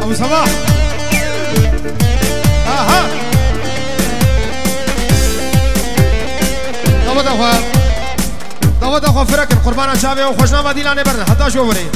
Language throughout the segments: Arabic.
ابو صباح دعوت اخوان فرق قربان شابه و خوشنامه دیلانه برن حتی شو بری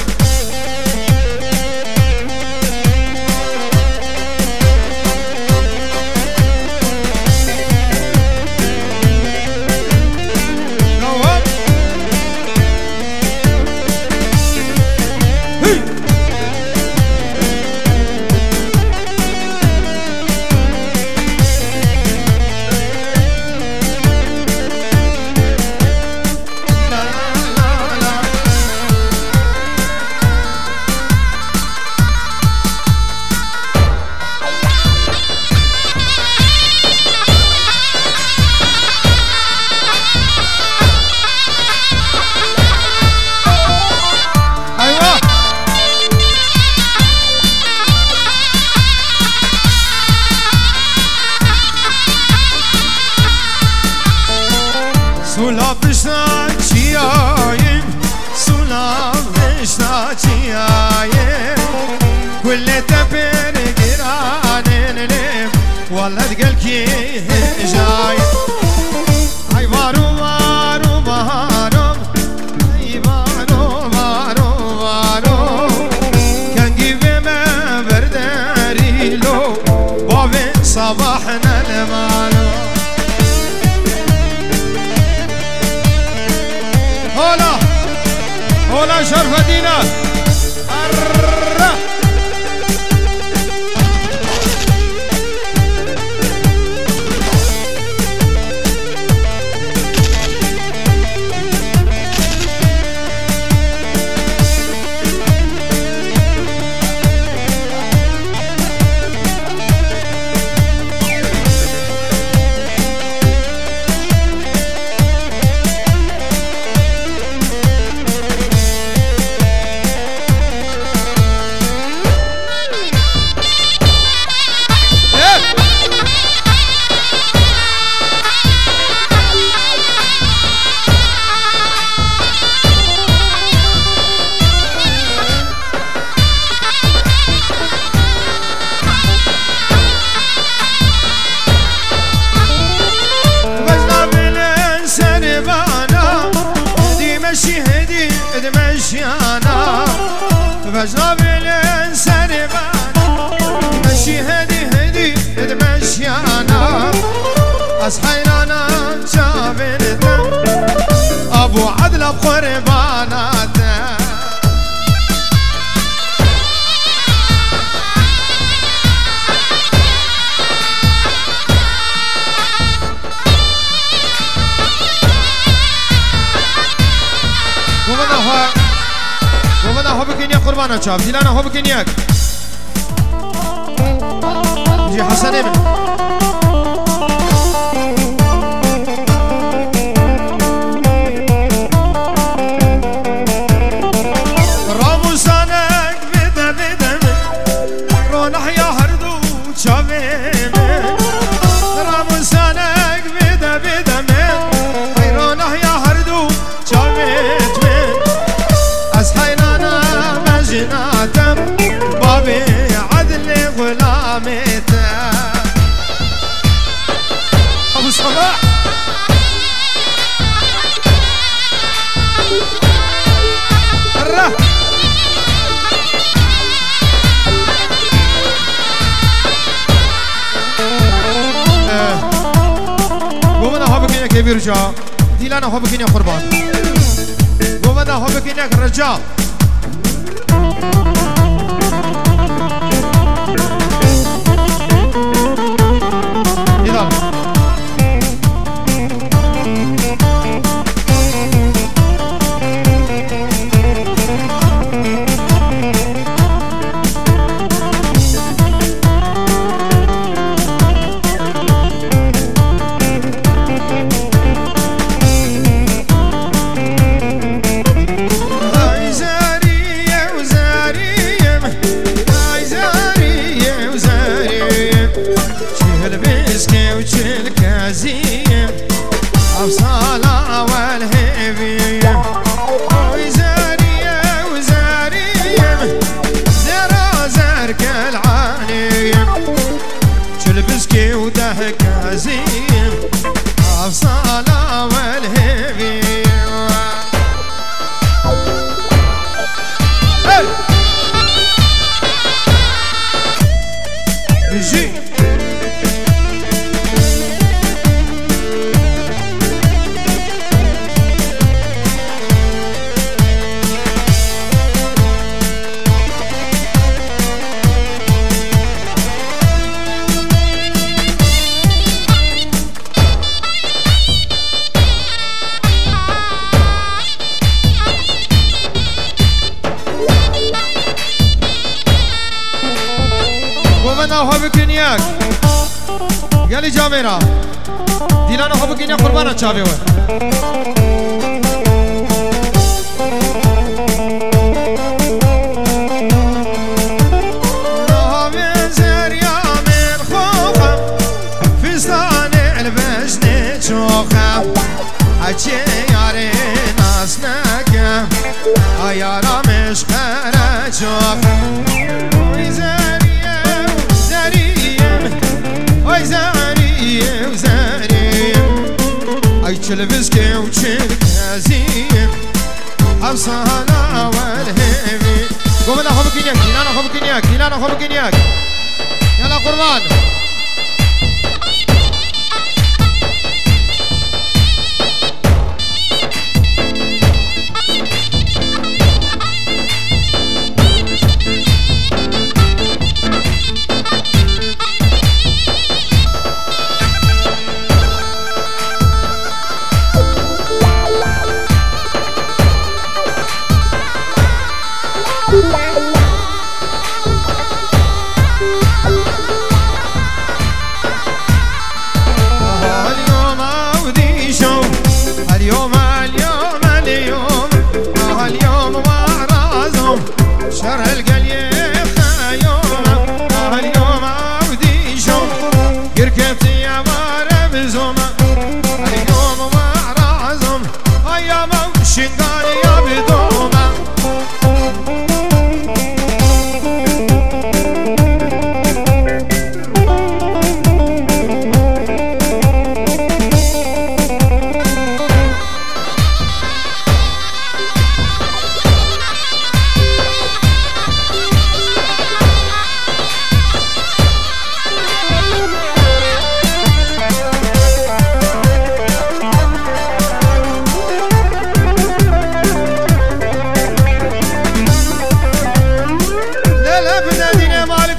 صباحنا المالو هولا هولا شرف دينا وجنا بالانسان بان مشي هدي ادمشيانا أصحينا شافنتا أبو عدل بقرباناتا ومنا هو بكينيا قربانا شاف ديلانا هو بكينياك جي حسن ابن راموسانك بدا رونح يا هردو شافين راموسانك بدا رونح يا هردو شافين أصحينا مجناتم بابي عدل غلامتا أبو صلاح الره قومنا هو بكينيا كبير جا ديلانا هو بكينيا قربان قومنا هو بكينيا رجال أبصالة والهبية وزارية زرا زرق العانية تلبسكي ودهك عزيم أبصالة والهبية بيجي هو بكينياك قال لي جاميرا ديلانا هو بكينيا قربانا تشافي وين زر يا من خوخه في صان البشن شوخه حكي ياري ناس نكه يارا مش خرجوخه أي تلبسكي وشلك هزيم حبصانا والهيمي قومنا خو بكينياك ديلانا خو بكينياك ديلانا خو بكينياك يلا قربان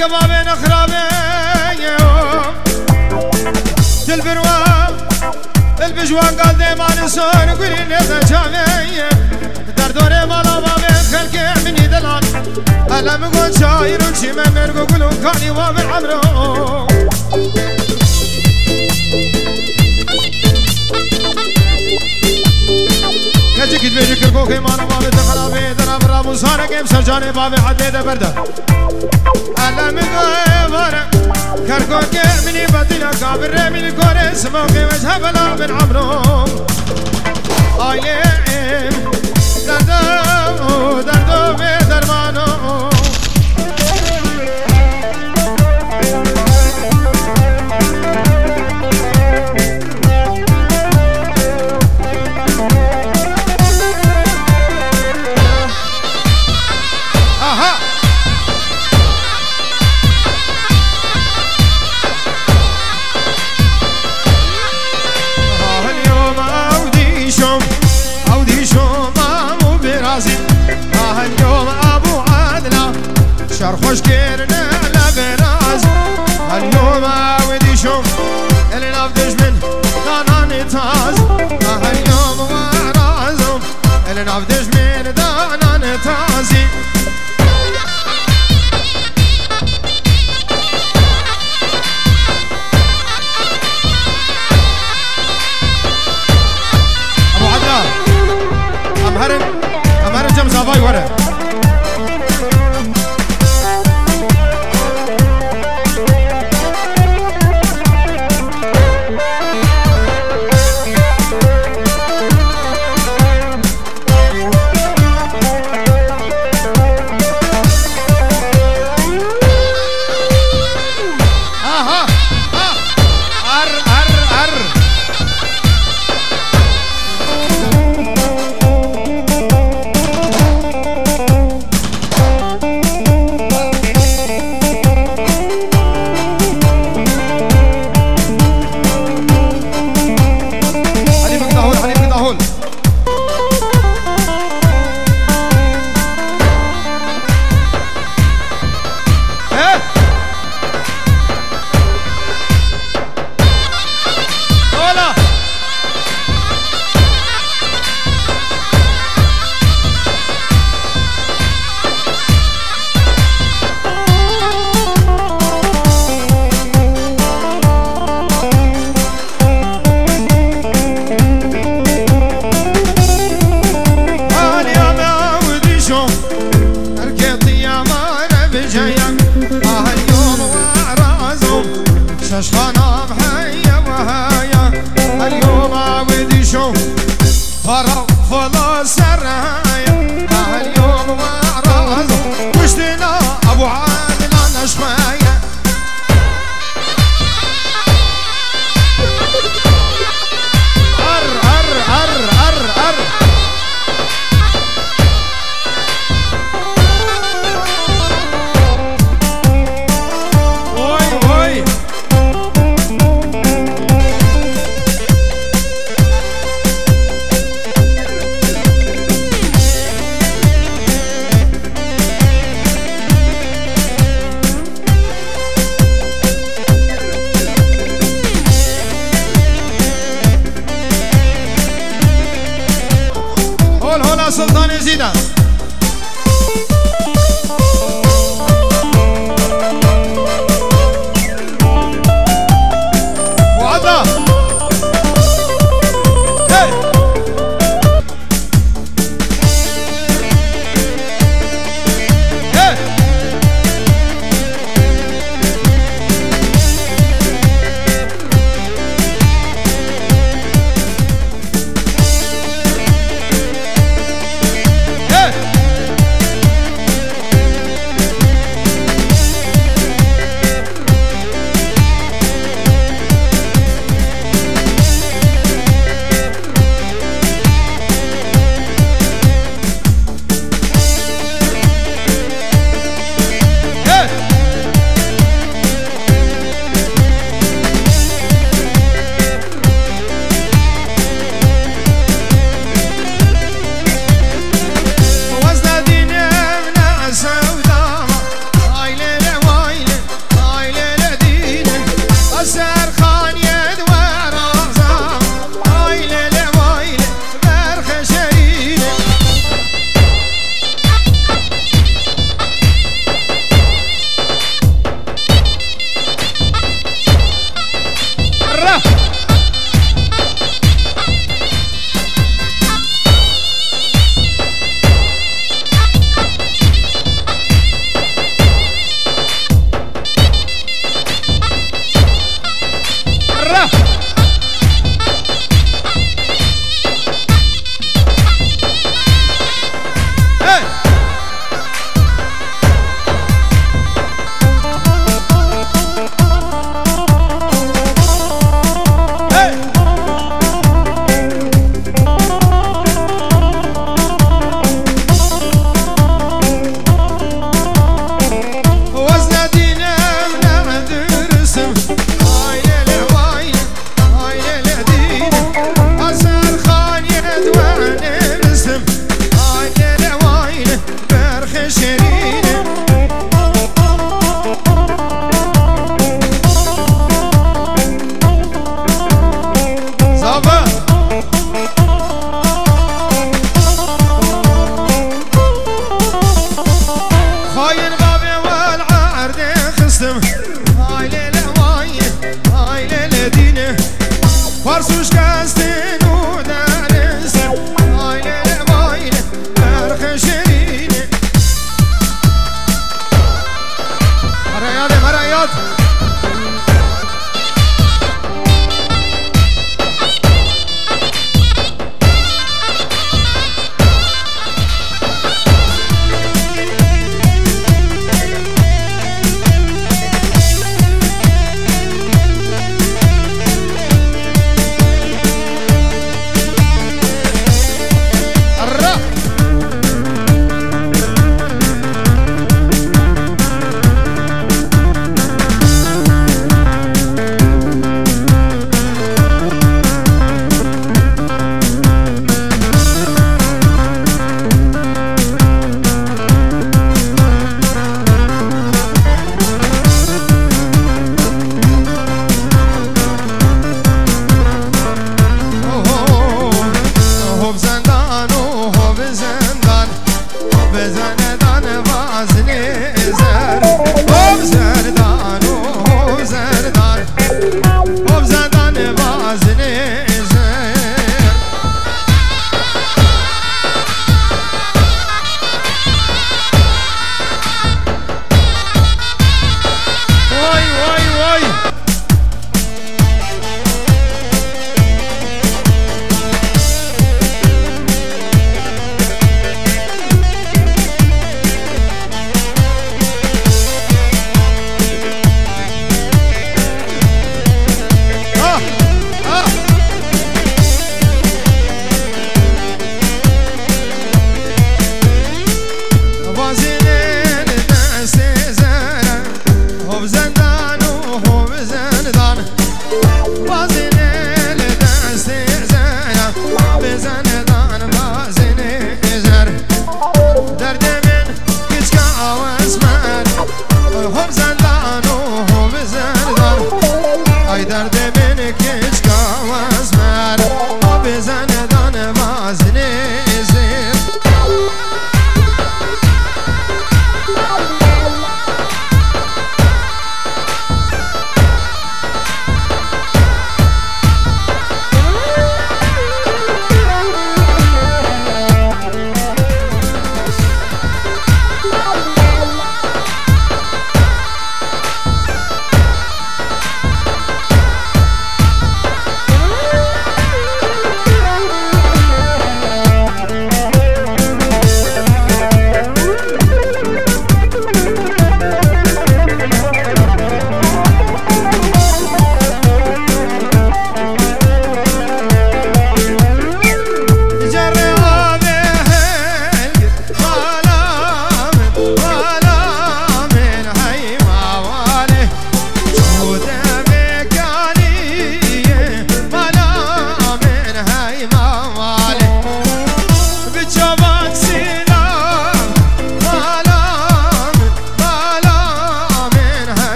كبابين خرابين تلبروا البجوان قال ديما نسون قولي نيزا جامعين دردوري مالا بابين خلقي مني دلان ألا مقول شاير وشي من مرقو قولوا كاني وابن عمرو كجيك تبيجي كركو كيمانا بابي تخرابي دراب رابو سارة كيم سرجاني بابي حدي ده برده ألا مقول بارك كركو كيمني بدينا كابر رمي كوري سموكي وجه بلا من عمرو آيليم دردو دردو بدرمانو شرخوش كيرنا لبراز اليوم عودي شوف اللي نفدش من دانا نتاز اليوم ورازم اللي نفدش من دانا نتازي ابو عدنان امهرن جمزة باي ورا سلطان يزيدان وعدا هي هي هي زردان وازنی زر او زردان